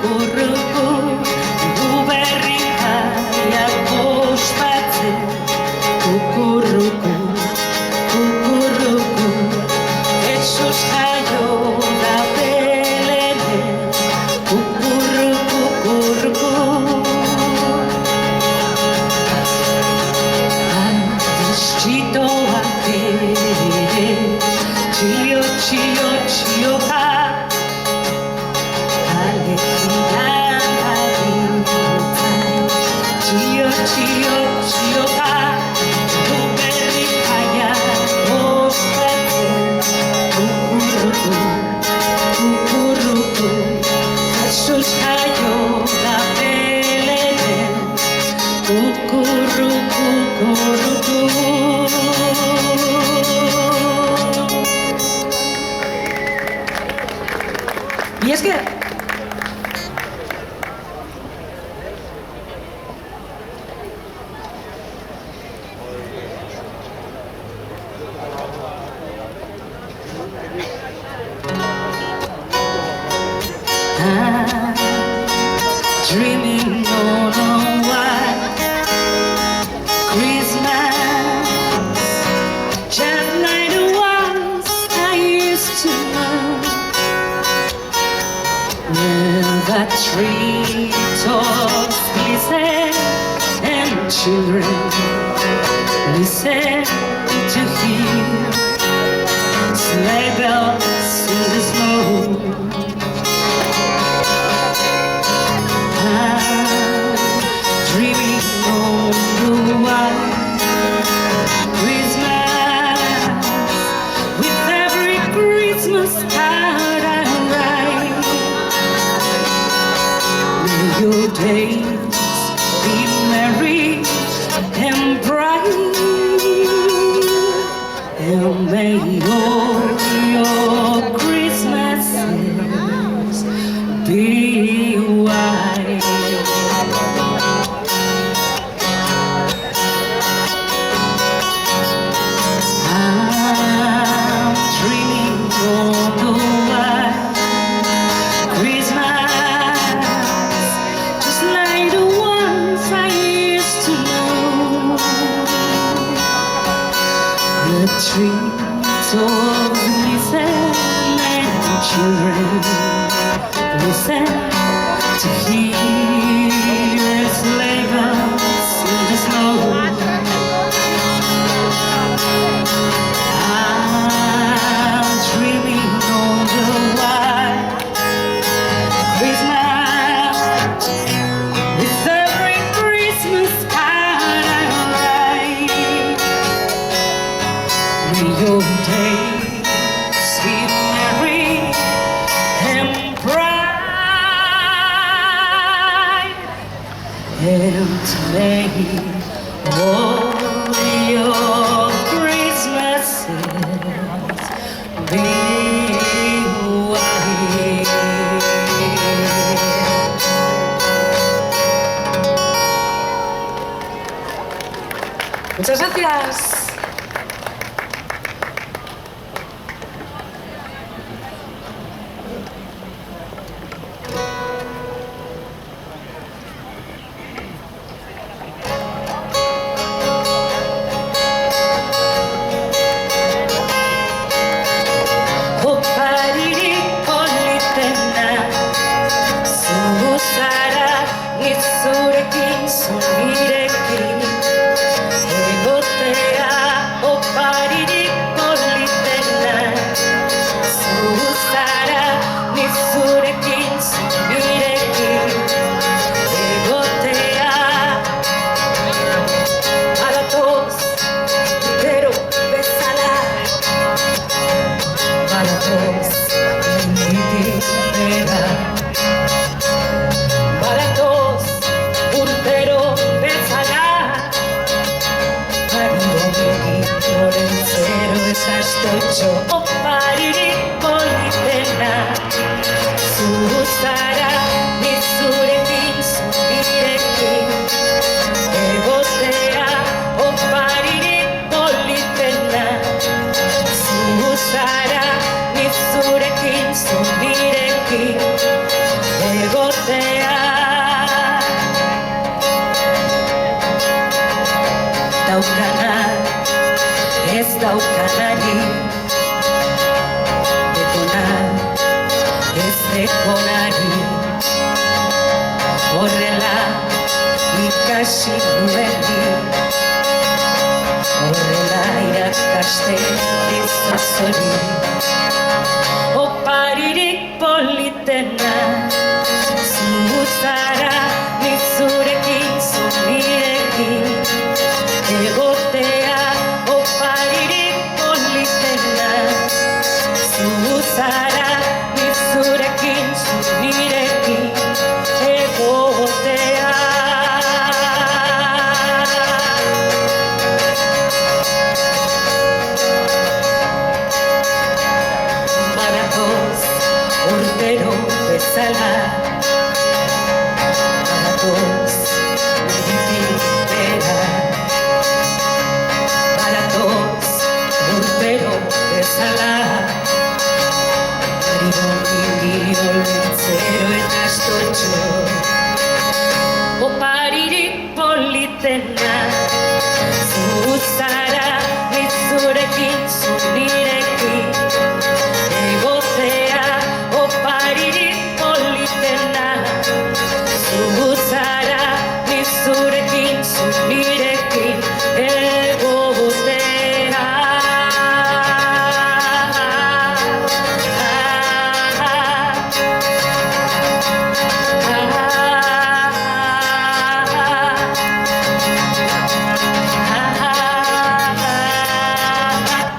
kukuruku, gu berrikaiak ospatzen. Kukuruku, kukuruku, Jesus jaio da Belenen. Kukuruku, kukuruku. Txitoak ere, txio, txio, txioka, alegian agintzen. Txio, txio, txioka, gu berrikaiak ospatzen. Kukuruku, kukuruku, Jesus jaio da Belenen. Kukuruku, kukuruku. Y es que I'm dreaming on a white Christmas, just like the ones I used to know. Where the treetops glisten and children listen to hear sleigh bells in the snow. I'm dreaming on the white Christmas, with every Christmas card I write. May your days be merry and bright, and may all your Christmases be white. I'm dreaming on the white Christmas, just like the ones I used to know. The treetops listen and children listen to hear sleigh bells in the snow. I'm dreaming on the white Christmas, with every Christmas card I write. May your days be merry and bright, and may all your Christmases be white. Muchas gracias. Zurekin, zonirekin, egotea daukana, ez daukanari, dekona, ez dekonari, horrela ikasi nueni, horrela irakasten izazori, oparirik politena, zu zara nizurekin, zu nirekin, egotea oparirik politena, zu zara nizurekin, zu nirekin, egotea. Badatoz urtero bezala, badatoz urritik bera, badatoz urtero bezala, Maribongi olmentzero eta astotxo, oparirik politena, zu zara nizurekin, zu nirekin, egotea oparirik politena, zu zara nizurekin, zu nirekin, egotea.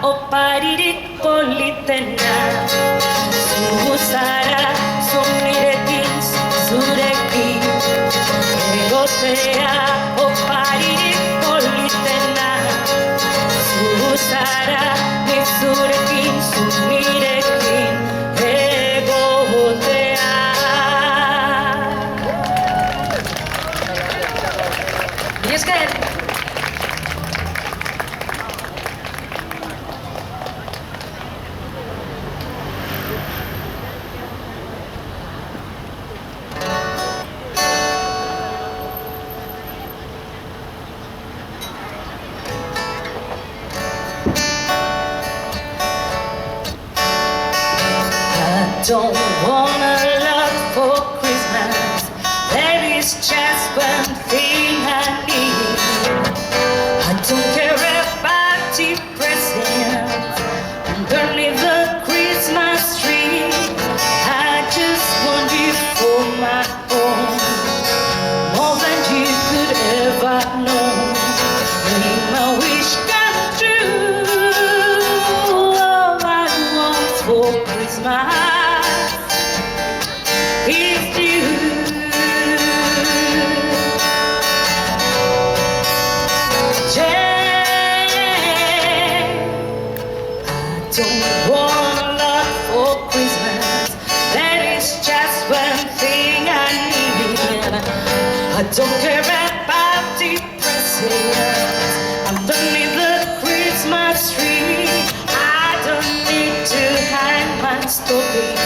Oparirik politena, zu zara, zu nirekin, zurekin, egotea. Oparirik politena, zu zara, nizurekin, zu nirekin, egotea. Mila esker. Don't want a lot for Christmas. That is just one thing I need. I don't care about cheap presents underneath the Christmas tree. I just want you for my own, more than you could ever know. Make my wish come true. All I want for Christmas is you. Yeah, I don't want a lot for Christmas. That is just one thing I need. I don't care about the presents underneath the Christmas tree. I don't need to hang my stocking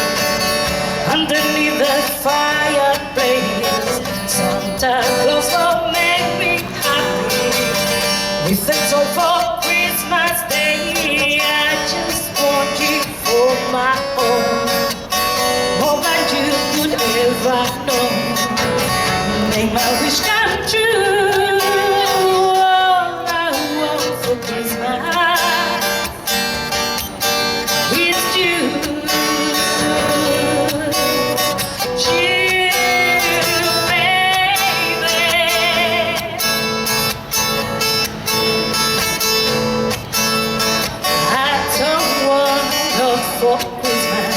underneath the fireplace. Santa Claus will make me happy with a toy for Christmas Day. I just want you for my own, more than you could ever know. Make my wish come true. All I want for Christmas is you. For Christmas,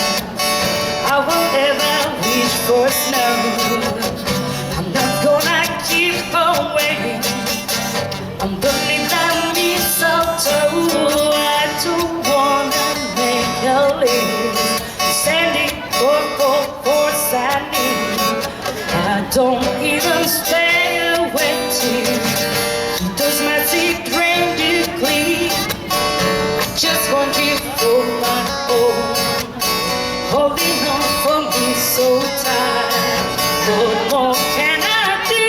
I won't ever wish for snow. I'm not gonna keep on waiting underneath the mistletoe. I don't wanna make a list, send it for Sandy. I don't even stay awake till he does my secret to clean. I just want you for my own, holding on for me so tight. What more can I do?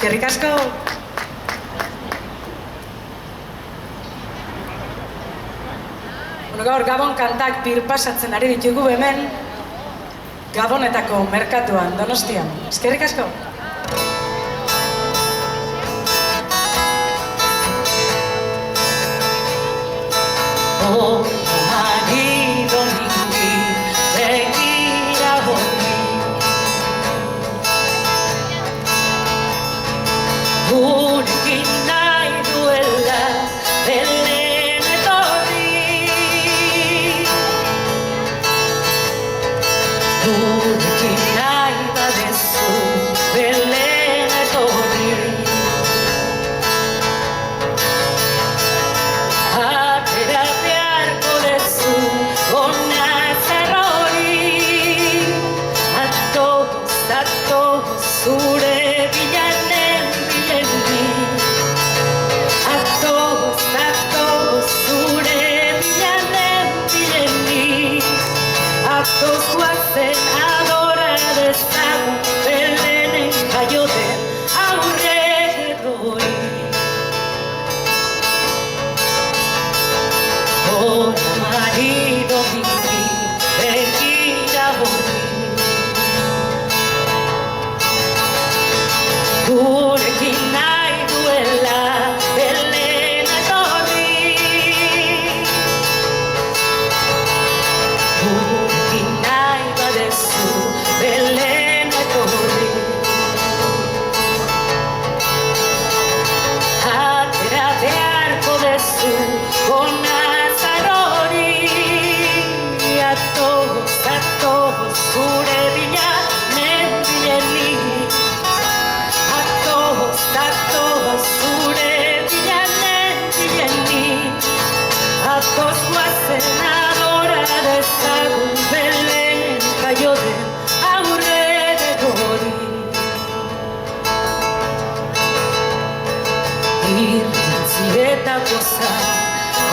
Eskerrik asko! Gaur Gabon kantak birpasatzen ari ditugu hemen Gabonetako merkatuan, Donostian. Eskerrik asko! Oh, marido mingi, begira honi gurekin nahi duela Belen etorri gurekin nahi badezu Belen etorri zure bilanen bilendi Atoz zure bilanen bilendi Atoz guazen adora dezagun Belenen jaioten aurreroi Hora marido mingi begira honi gurekin nahi duela Belen etorri gurekin nahi badezu Belen etorri atera beharko dezu hona zarori atoz zure bilanen bileni zure bilanen bilendi Atoz guazen adora dezagun Belen jaioten aurreroi Irrintzi eta poza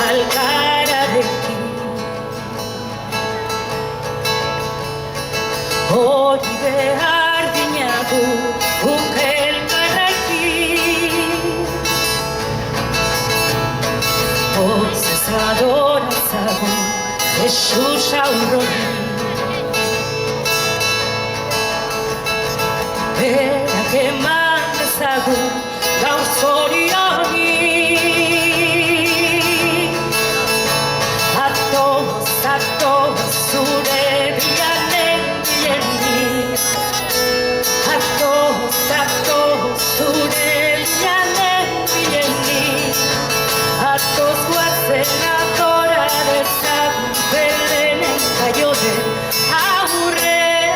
alkararekin hori behar dinagu Pozez adoratzagun Jesus aurroni Berak eman dezagun gaur zorioni Atoz zure bilanen bilendi Atoz zure bilanen bilendi Atoz guazen adora dezagun Belenen jaioten aurreroi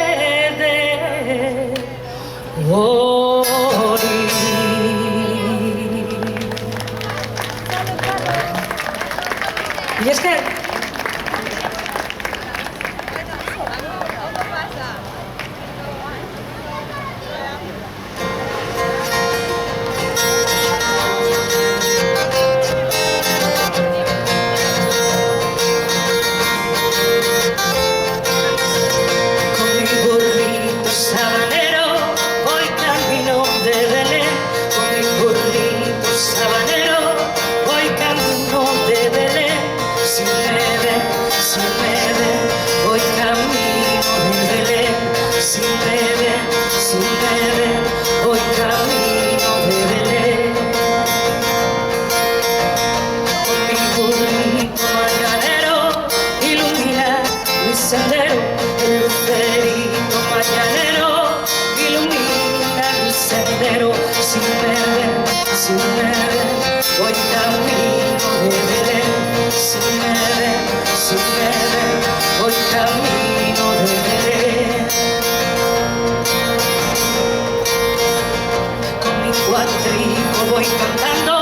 Mila esker! Voy camino de Belén, si me ven, voy camino de Belén. Con mi cuatrico voy cantando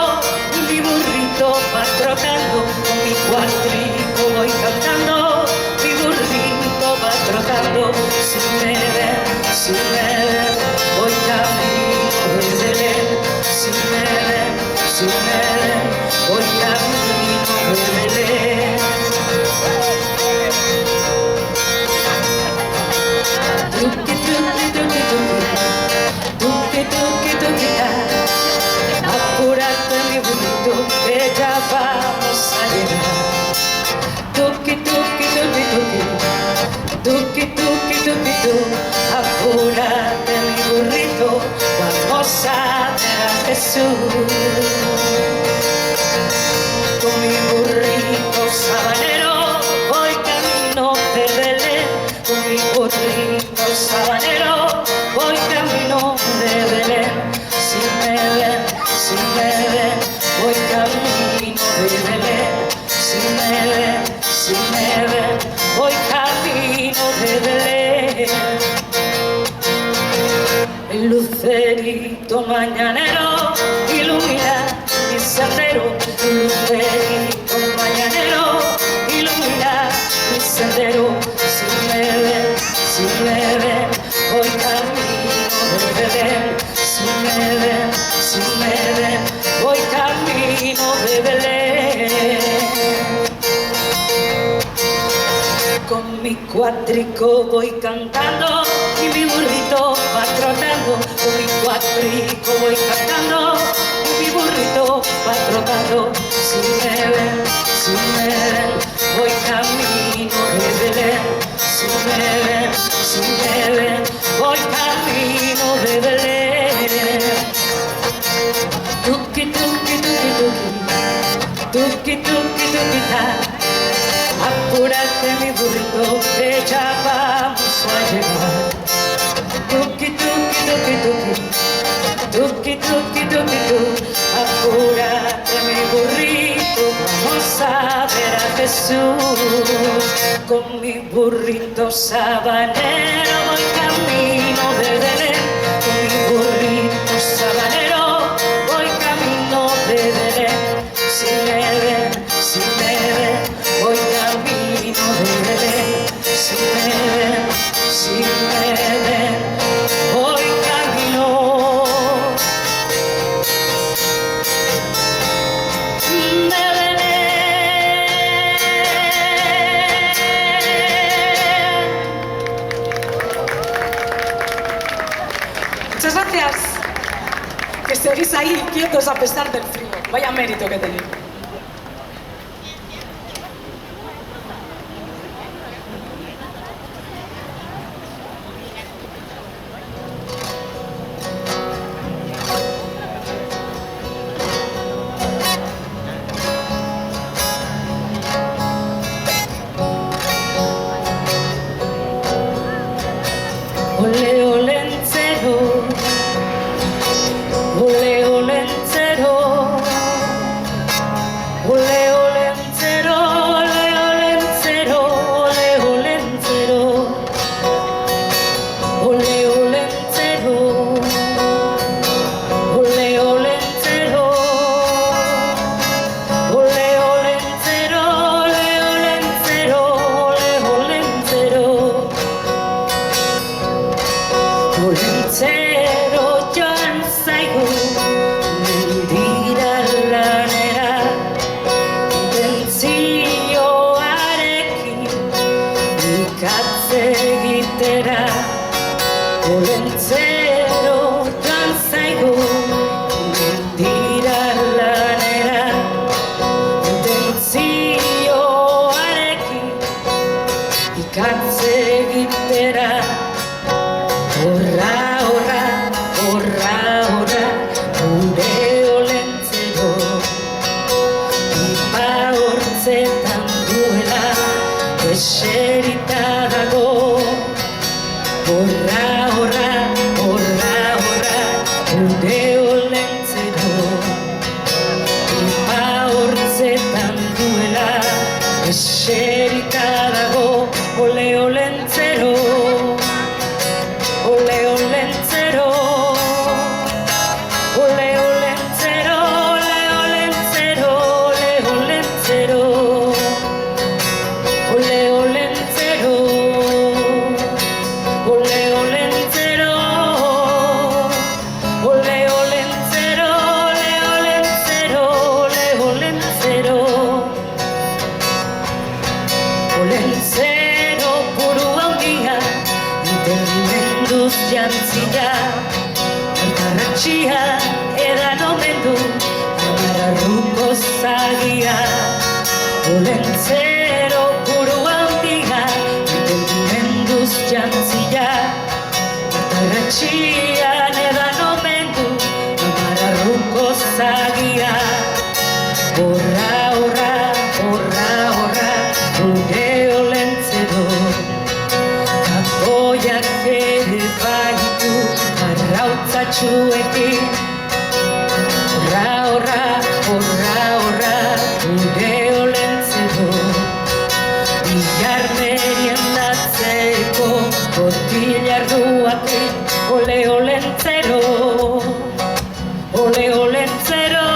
y mi burrito va trotando. Con mi cuatrico voy cantando, mi burrito va trotando. Si me ven, voy camino de Belén. Si me ven, voy camino de Belén. Tuki tuki tuki tuki, tuki tuki tuki ta. Jesús. Con mi burrito sabanero voy camino de Belén. Con mi burrito sabanero voy camino de Belén. Si me ven, voy camino de Belén. Si me ven, voy camino de Belén. El lucerito mañanero ilumina mi sendero. El lucerito mañanero ilumina mi sendero. Si me ven, voy camino de Belén. Si me ven, voy camino de Belén. Con mi cuatrico voy cantando y mi burrito va trotando. Con mi cuatrico voy cantando y mi burrito va trotando. Si me ven, voy camino de Belén. Si me ven, voy camino de Belén. Tuki, tuki, tuki, tuki, tuki, tuki, tuki, ta. Apúrate mi burrito, que ya vamos a llegar. Tuki, tuki, tuki, tuki, tuki, tuki, tuki, tu. Apúrate mi burrito, vamos a ver a Jesús. Con mi burrito sabanero voy camino de Belén. Con mi burrito sabanero voy camino de Belén. Si me ven, voy camino de Belén. Si me ven, voy camino de Belén. Muchas gracias. Que seguís ahí quietos a pesar del frío. Vaya mérito que tenéis. Ole, olencero, ole, olencero, ole, olencero, ole, olencero, ole, olencero, ole, olencero, ole, olencero, ole, olencero, ole, olencero, ole, olencero. Olencero joan zaigu mendira lanera, intentzioarekin ikatze egitera. Olencero joan zaigu mendira lanera, intentzioarekin ikatze egitera. Horra, horra, horra, horra, gure olentzero, pipa hortzetan duela, eserita dago. Horra, horra, horra, horra, gure olentzero, pipa hortzetan duela, eserita dago. Ole, olentzero, ole, olencero, ole, olencero, ole, olencero, ole, olencero, ole, olencero, ole, olencero, ole, olencero, ole, olencero, ole, olencero, olencero, buru handia, entendimenduz jantzia, elkarratxia edan omen du, amararruko zagia. Olencero, buru handia, entendimenduz jantzia, elkarratxia edan omen du, amararruko txuekin. Horra, horra, horra, horra, gure olentzero. Bihar meriendatzeko, botilarduakin, ole olentzero. Ole olentzero,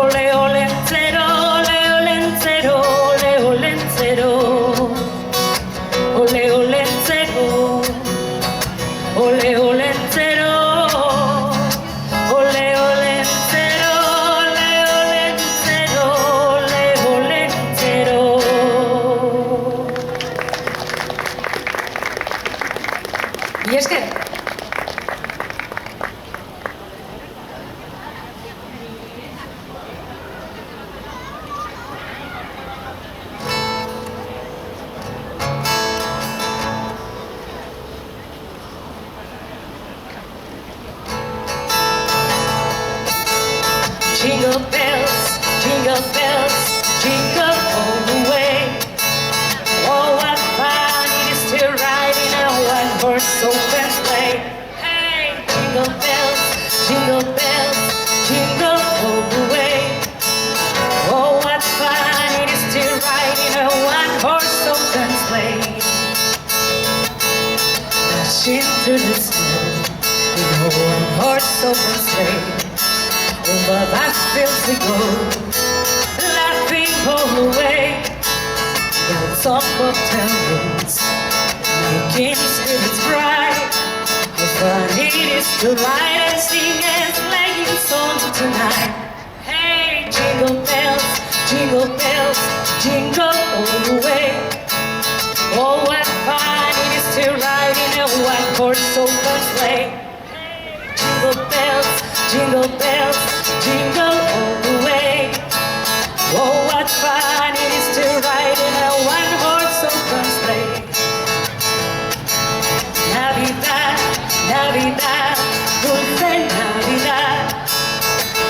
ole olentzero, ole olentzero, ole olentzero. Ole olentzero, ole olentzero, ole olentzero, ole olentzero, ole olentzero. Y es que Jingle bells, jingle all the way. Oh, what fun it is to ride in a one-horse open sleigh. Hey, jingle bells, jingle all the way. Oh, what fun it is to ride in a one-horse open sleigh. Dashing through the snow in a one-horse open sleigh. Over vast fields we go, laughing all the way. Bells of bobtails, making spirits bright. How fun it is to ride and sing a sleighing song tonight. Hey, jingle bells, jingle all the way. Oh, what fun it is to ride in a one-horse open sleigh. Jingle bells, jingle all the way. Oh, what fun it is to ride in a one-horse open sleigh. Navidad, Navidad, dulce Navidad.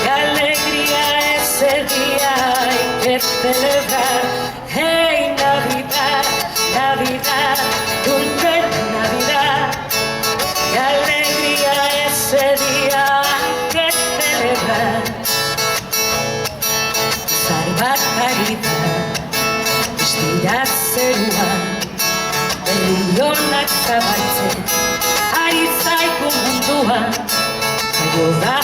Qué alegría ese día hay que celebrar. Hey, Navidad, Navidad, dulce Navidad. Qué alegría ese día hay que celebrar. Salvat dira zeruan, berrionak zabaltzen, ari zaigu munduan, jaio da,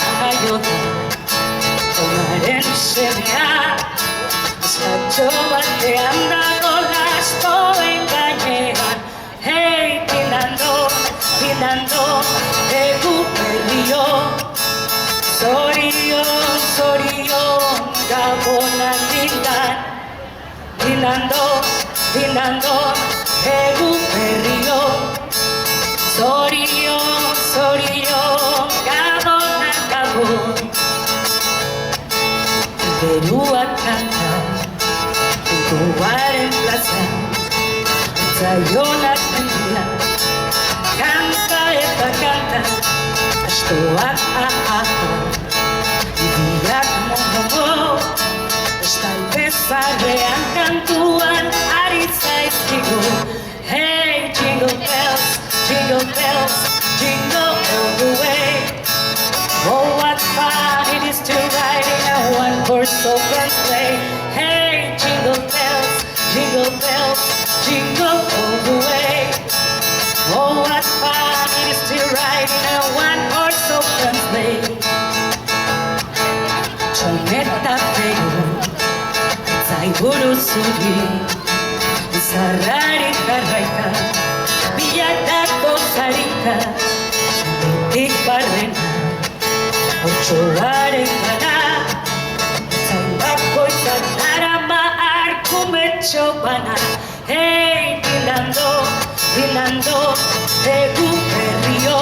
jaunaren semea, eskatxo batean dago lastoen gainean. Hey, pinando, egu berrio, zorion, gabonak dindan. Pinando, egu berrio, zorion, gabonak gabon. Beruak kanta, guaren plaza, zaionak mendia, kanta eta kanta, astoak idiak momo, estalde zarrean kantuan ari zaizkigu. Hey, jingle bells, jingle all the way. Oh, what fun it is to ride in a one-horse open sleigh. Hey, jingle bells, jingle all the way. Oh, what fun it is to ride in a one-horse open sleigh. Txoneta pego, zaiburu zuri, zarrari jarraika, bilatako zarika, bitik barrena. Otxoaren gara, zainbako izan arkumetxo bana. Hey, pinando, egu berrio,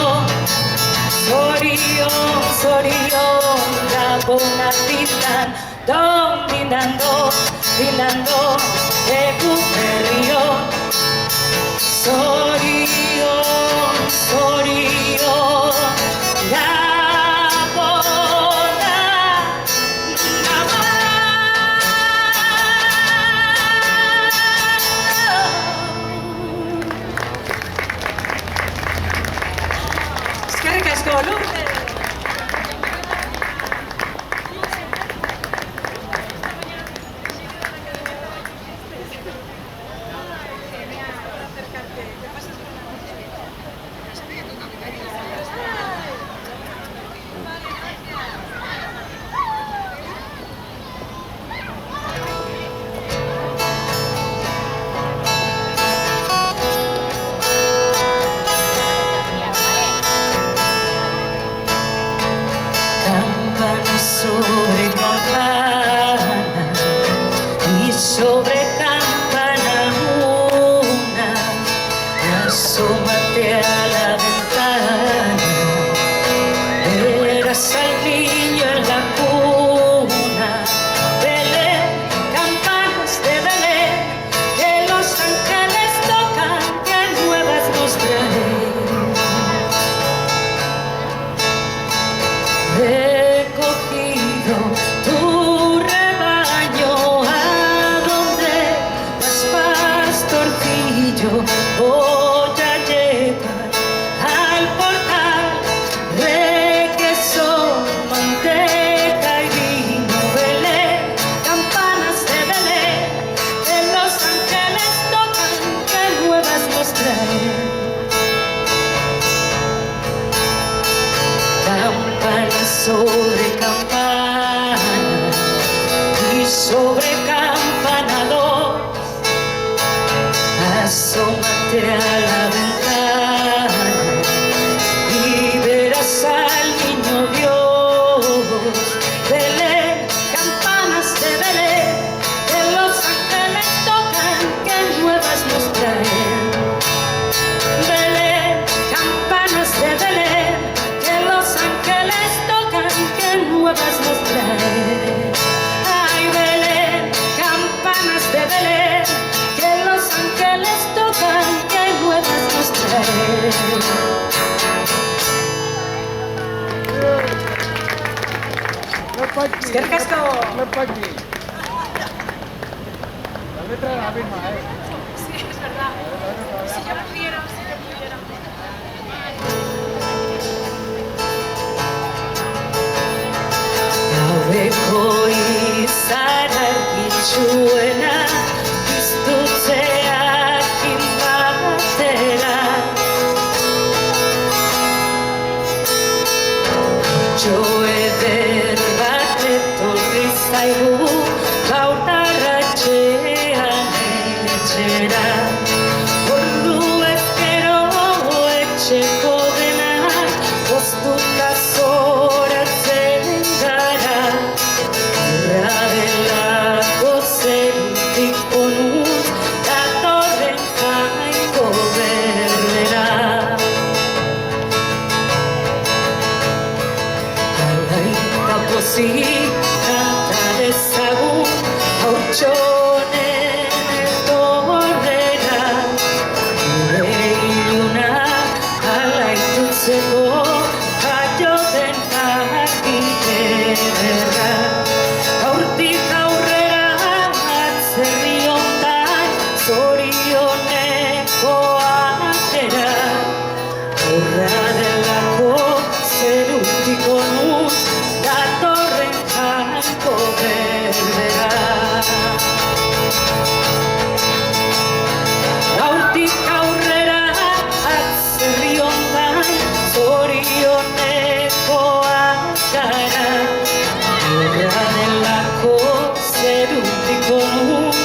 zorion, gabonak dindan. Don pinando, egu berrio, zorion, eskerrik asko. Lourdes. Campana sobre campana y sobre campana una, asómate a la ventana, verás al niño en la cuna. Belén, campanas de Belén, que los ángeles tocan, que nuevas nos traen. Recogido tu rebaño, a donde vas, pastorcillo, voy a llevar al portal requesón, manteca y vino. Belén, campanas de Belén, que los ángeles tocan, que nuevas nos traen. Campana sobre campana y sobre campana dos, asómate a la ventana y verás al niño Dios. Belén, campanas de Belén, que los ángeles tocan, que nuevas nos traen. Belén, campanas de Belén, que los ángeles tocan, que nuevas nos traen. Ay, Belén, campanas de Belén, que los ángeles tocan, que nuevas nos traen. Eskerrik asko. La letra es la misma, ¿eh? Sí, es verdad. Si yo pudiera, si yo pudiera. Gaueko izarrak itxuena, piztutzeakin batera. Jo eder bat etorri zaigu, gaur arratsean etxera. Ordu ezkero etxeko denak, poztuta zoratzen gara. Urra delako zerutik onuz, datorren jainko berbera. Alaita pozik kanta dezagun, hautsonen etorrera. Gure iluna alaitutzeko, jaio den argite berra. Gaurtik aurrera atzerri hontan, zorioneko atera. Horra delako zerutik onuz, datorren jainko berbera. Gaurtik aurrera atzerri hontan, zorioneko atera. Horra delako zerutik onuz,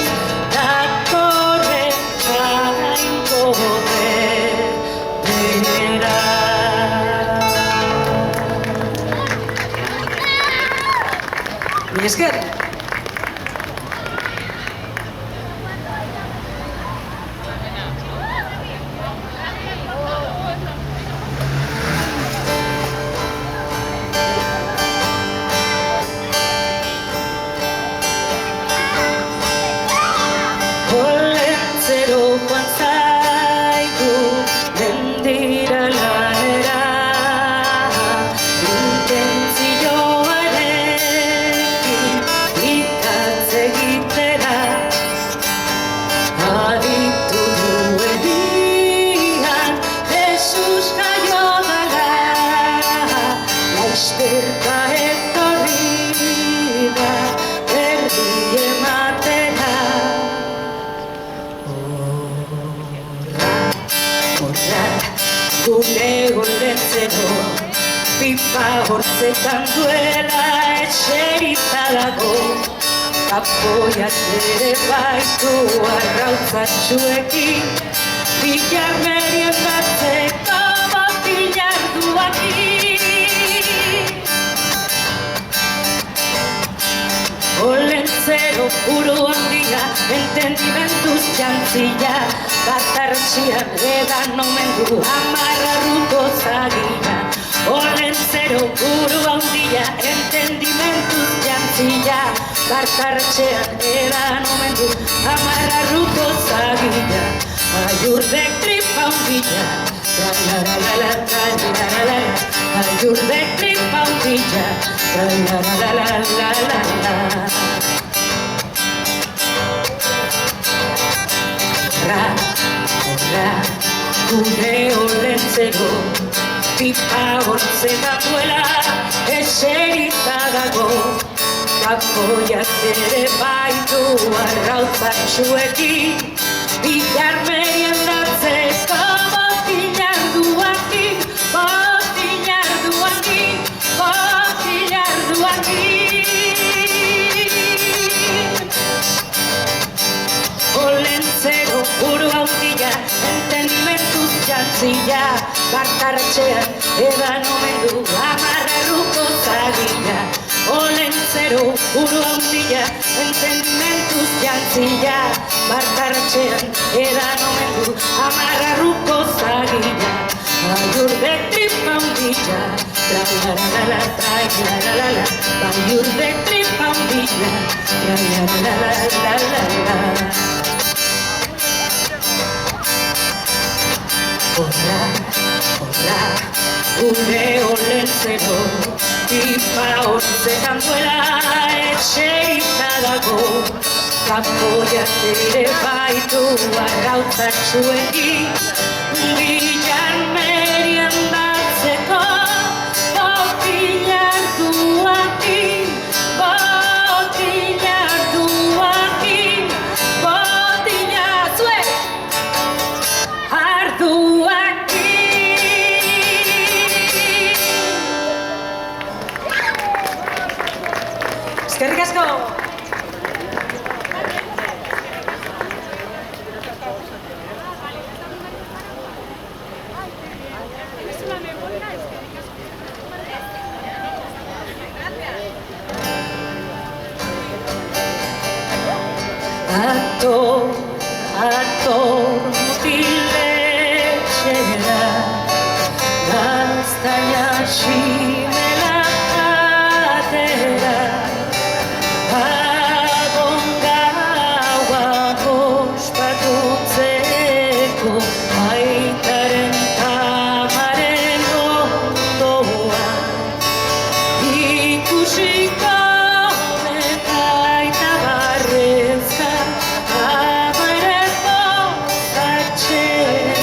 datorren jainko berbera. Mi esker. Olentzero joan zaigu, mendira lanera. Intentzioarekin horra gure gordetzeko pipa hortzetan duela etxerita dago kapoiak ere baitu arrautzatxuekin bilar meriendatzeko botilar duakin Olentzero puro handia, entendimenduz jantzia Batartxian edan omen du amarrarruko zagia Olentzero puro handia, entendimenduz jantzia Batartxian edan omen du amarrarruko zagia Aiurdek tripa handia, tra-la-la-la-la, tra-la-la-la-la Aiurdek tripa handia, tra-la-la-la-la-la-la Horra, gure olentzero pipa hortzetan duela eserita dago kapoiak ere baitu arrautzatxuekin bilar meriendatzeko botilar duakin botilar duakin botilar duakin Olentzero puro handia, entendimenduz jantzia Bartartxean edan omen du amarrarruko zagia Olentzero puro handia, entendimenduz jantzia Bartartxean edan omen du amarrarruko zagia Aiurdek tripa handia, tra-la-la-la-la, tra-la-la-la-la Aiurdek tripa handia, tra-la-la-la-la-la Horra, horra, gure olentzero pipa hortzetan duela etxerita dago kapoiak ere baitu arrautzatxuekin bilar meriendatzeko botilar duakin botilar duakin botilar zuek Eskerrik asko! Ator mutiletxera gaztaia ximela atera Agon gaua ospatutzeko aitaren tamaren ondoan ikusiko eta barrezka abareko atxeminez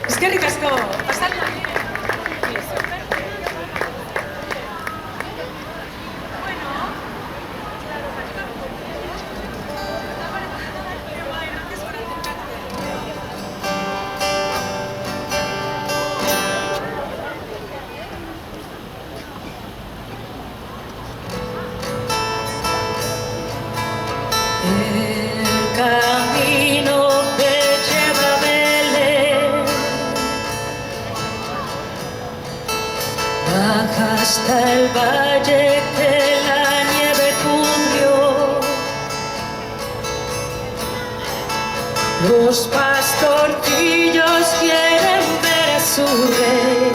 Eskerrik asko. Pasarla bien. El camino que lleva a Belén baja hasta el valle que la nieve cubrió. Los pastorcillos quieren ver a su rey.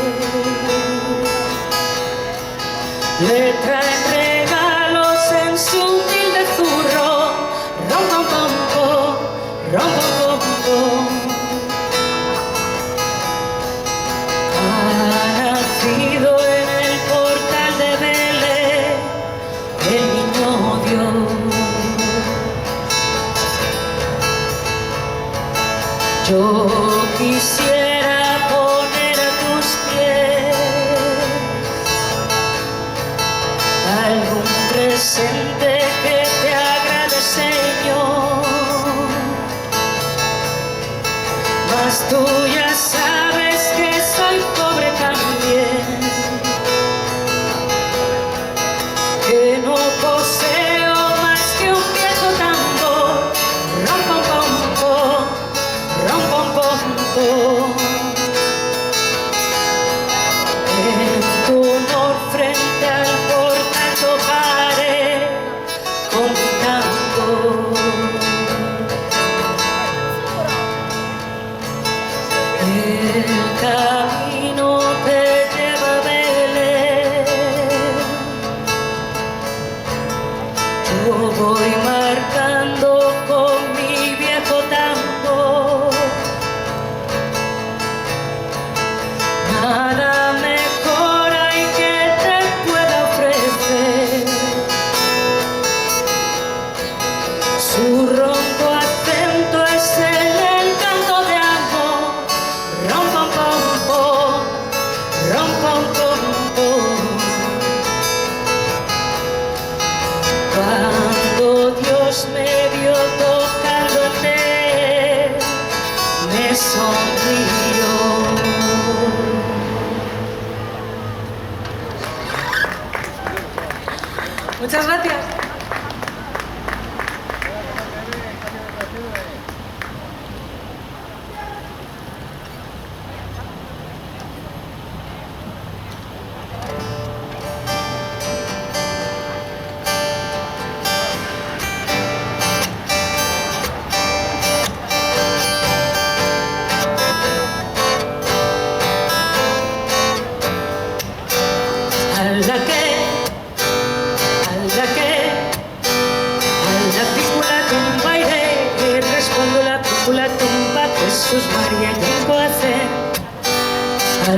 Le traen regalos en su humilde zurro. Rom, pom, pom, pom, rom, pom, pom, pom. Ha nacido en el portal de Belén el niño Dios. Yo quisiera poner a tus pies algún presente que te agrade, Señor, mas tú ya sabes que soy pobre también, que no poseo más que un viejo tambor. Rom, pom, pom, pom, rom, pom, pom, pom. En tu honor frente al portal tocaré con mi tambor. El camino que lleva a Belén, yo voy marcando con mi viejo tambor. Nada mejor hay que te pueda ofrecer. Su ronco acento es el canto de amor. Rom, pom, pom, pom, rom, pom, pom, pom. Cuando Dios me vio tocándote, me sonrió. Muchas gracias. La tumba Jesús María llegó a ser. A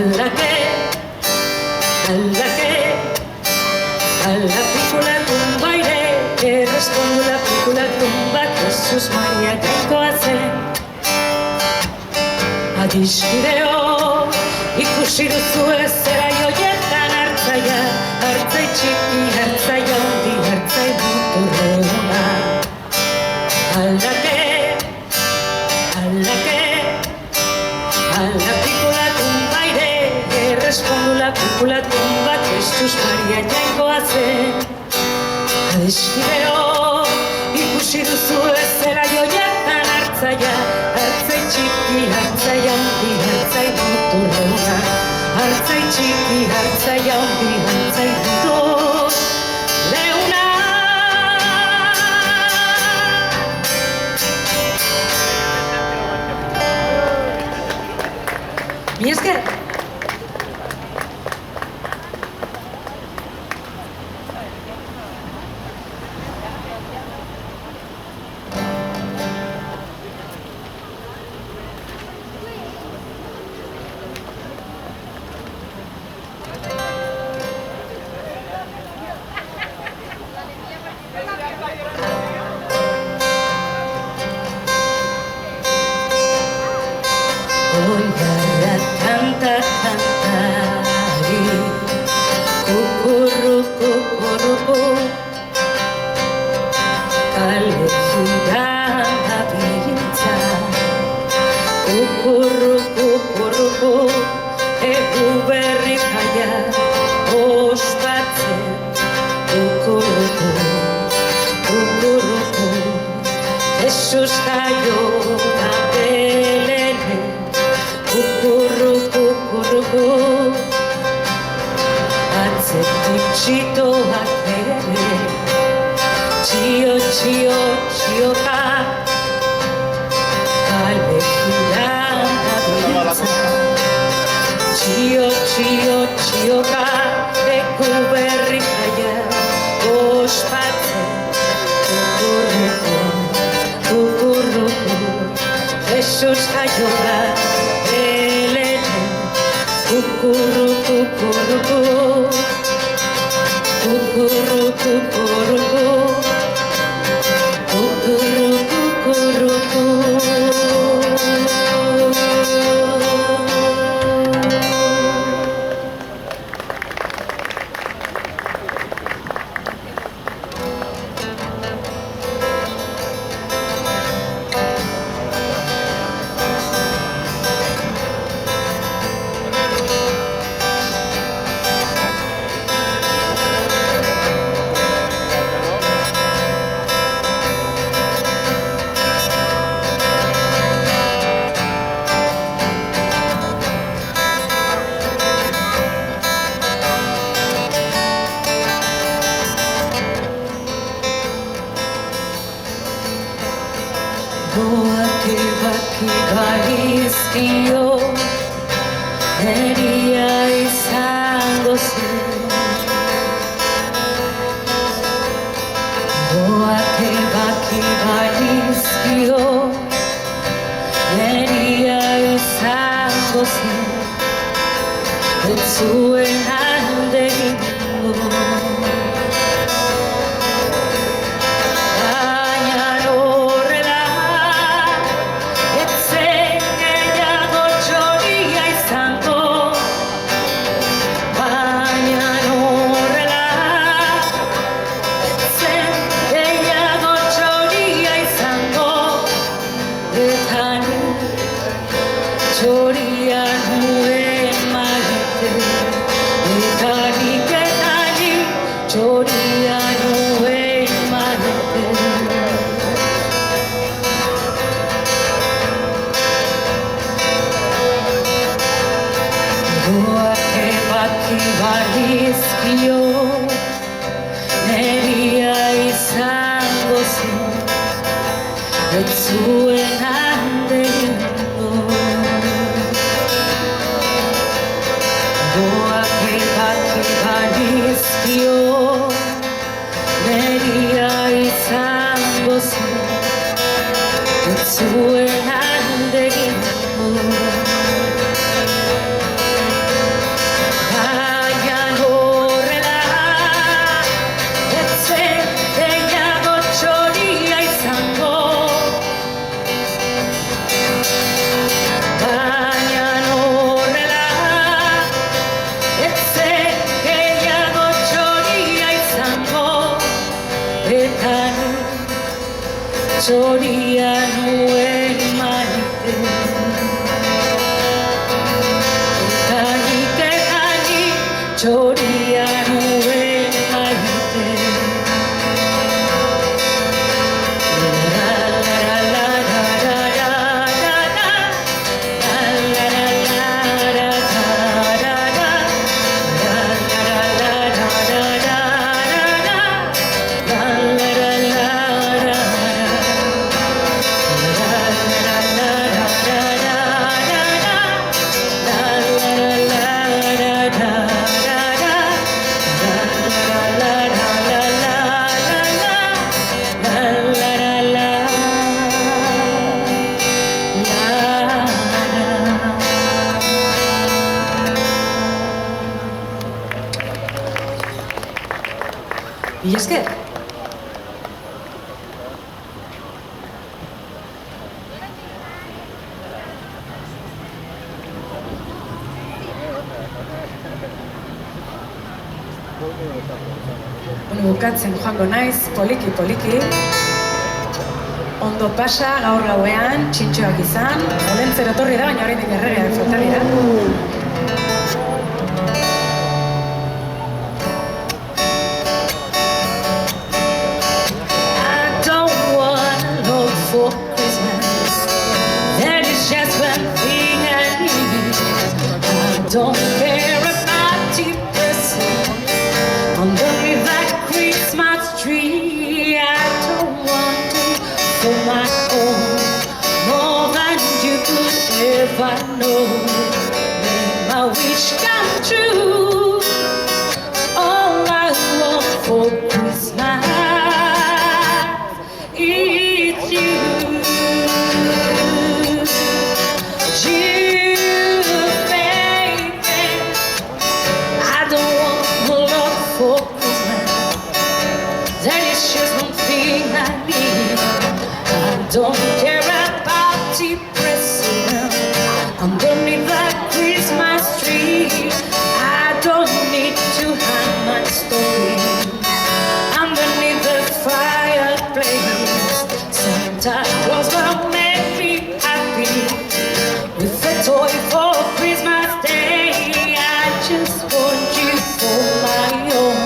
la pícola tumba iré, que respondo la pícola tumba Jesús María llegó a ser. Adiskideo ikusi duzu ezera joietan hartzaia, hartzai txiki, hartzai handi, hartzai muturreuna. A la pícola tumba iré, respondo la pícola tumba Jesús María llegó a ser. Adiskideo ikusi duzu ezera joietan hartzaia, hartzai txiki, hartzai handi, hartzai muturreuna. Hartzai txiki, hartzai handi, hartzai muturreuna. Mi esker. Oiga para cantar, cantaré. Cucurru, cucurru, kale giran gabiltza. Cucurru, cucurru, egu berri jaia ospatzen. Cucurru, cucurru, Jesus jaio da Belenen. Cucurru, cucurru, atzetik txitoak ere. Txio, txio, txioka, kale giran gabiltza. Txio, txio, txioka, eku berri jaia ospatzen. Kukurruku, kukurruku, Jesus jaio da Belenen. Kukurru, kukurruku, kukurru, kukurruku, kukurru, kukurruku. Goak ebaki gaizkio, neria izango zen. Goak ebaki gaizkio, neria izango zen. Ez zuen alde egingo. Txoria nuen maite, etanik etanik, txoria nuen maite. Goak ebaki balizkio, neria izango zen, ez zuen hande egingo. Goak ebaki balizkio, neria izango zen, ez zuen hande egingo. Baina horrela, ez zen gehiago txoria izango. Baina horrela, ez zen gehiago txoria izango. Eta txoria nuen maite. Etanik, txoria nuen maite. La la la la la la la la. La la la la la la la. La la la la la la la. La la la la la la. Y es que Bueno, bukatzen joango naiz, poliki. Ondo pasa, gaur gauean, txintxoak izan. Olentzero etorri da, baina horrein erregeak falta dira. I don't want love for Christmas. That is just one thing I need. I don't care about the present underneath that Christmas tree. I don't want it for my own, more than you could ever know. Make my wish come true. All I want for Christmas is you. You, baby. I don't want a lot for Christmas. That is just one thing I need. I don't care about the present underneath that Christmas tree. I don't need to hide my story underneath the fireplace. Santa Claus will make me happy with a toy for Christmas Day. I just want you for my own,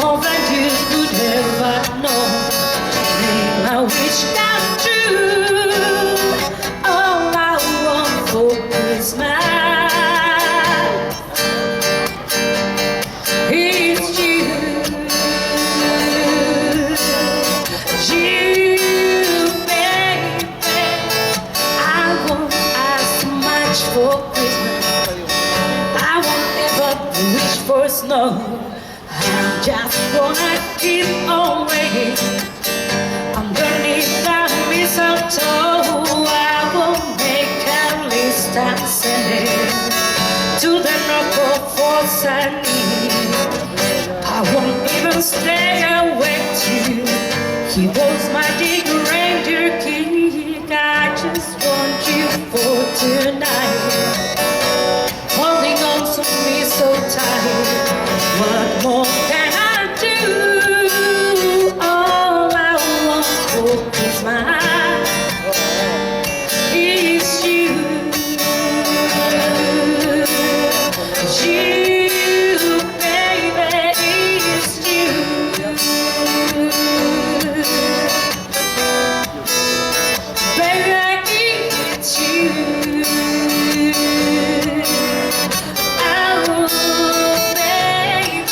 more than you could ever know. Make my wish come true. All I want for Christmas is you. You, baby. I won't ask much for Christmas. I won't ever wish for snow. I just wanna keep on waiting underneath the mistletoe. I will make a list and send it to the North Pole for Sunny. I won't even stay awake to hear those magic reindeer kick. I just want you for tonight, holding on to me so tight. What more can I do? All I want for Christmas is you. You, baby, is you. Baby, it's you. Oh, baby.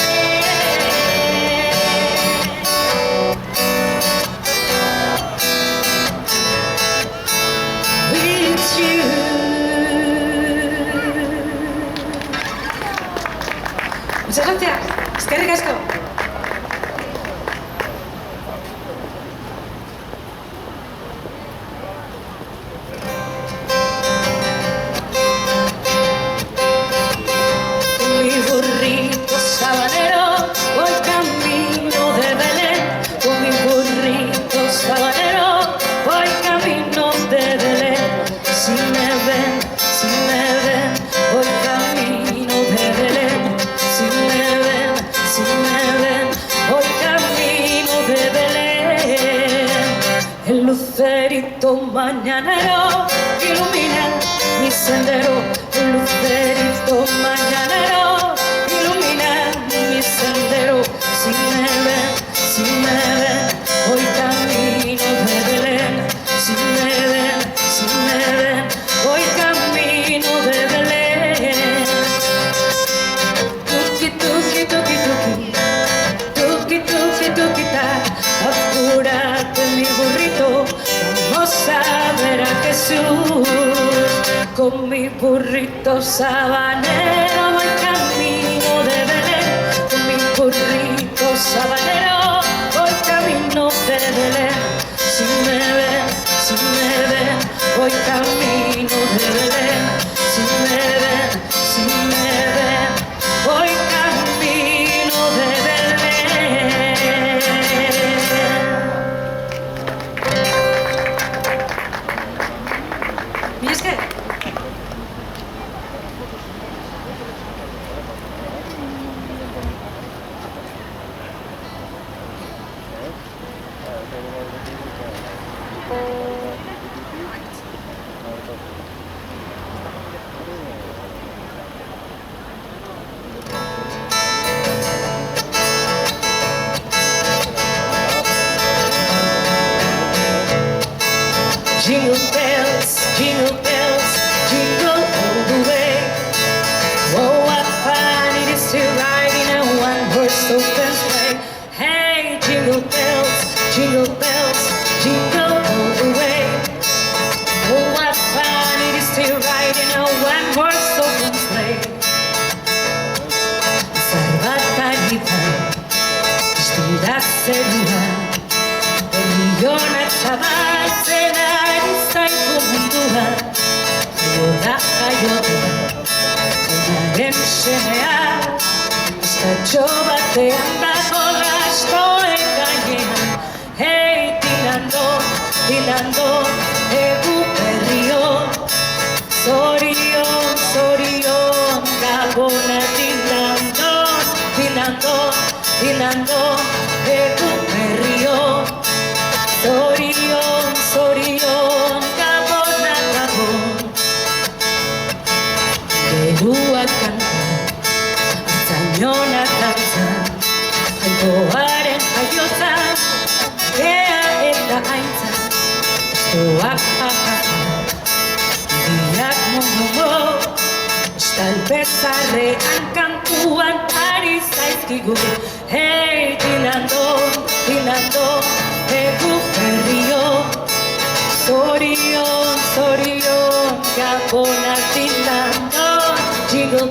It's you. Muchas gracias. Eskerrik asko. Mi burrito sabanero, voy camino de Belén. Con mi burrito sabanero, voy camino de Belén. Si me ven, voy camino de Belén. Si me ven, voy camino de Belén. El lucerito mañanero ilumina mi sendero. El lucerito mañanero ilumina mi sendero. Si me ven, voy camino de Belén. Si me ven, voy camino de Belén. Tuki, tuki, tuki, tuki. Tuki, tuki, tuki, ta. Apúrate, mi burrito, vamos a ver a Jesús. Con mi burrito sabanero voy camino de Belén. Con mi burrito sabanero voy camino de Belén. Si me ven, voy camino de Belén. Si me ven, voy camino de Belén. Mila esker. zerua Herrionak zabaltzen ari zaigu mundua Jaio da Jainaren semea Estatxo batean dago lastoen gainean Hei, Dinando, egu berrio Zorion, Gabona Dinando, egu berrio Zorion, Gabona Geruak kanta, artzainonak dantza Jainkoaren jaiotza, ea eta aintza Estoak biak momo Estalbezarrean kantuan ari zaizkigu Hei, Dinando, egu berrio Zorion, Gabona Dinando Jingle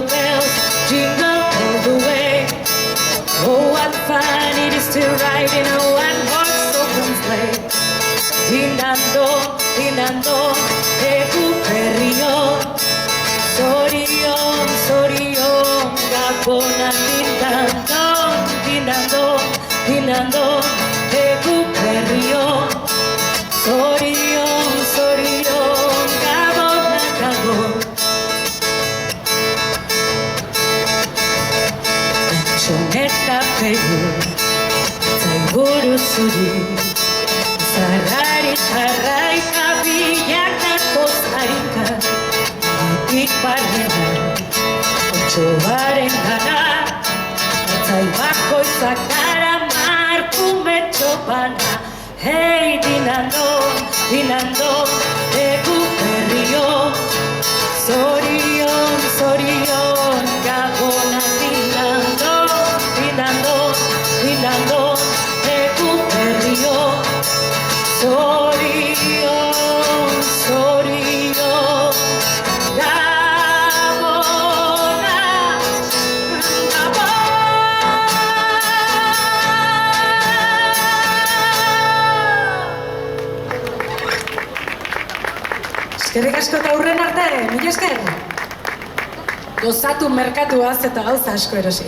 bells, jingle all the way Oh, what fun it is to ride in a one-horse open sleigh Dinando, egu berrio Zorion, Gabona Dinando, egu berrio Zorion, Gabona Txoneta pegu, zaiburu zuri Zarrari jarraika bilak datoz harika Itik barrena, otxoaren gana Atzai bakoitzak dara markumetxo bana Hei, Dinando, egu berrio Zorion, Gabona Dinando, egu berrio Zorion, Gabona Eskerrik asko eta hurren arte, mila esker. Gozatu merkatuaz eta gauza asko erosi.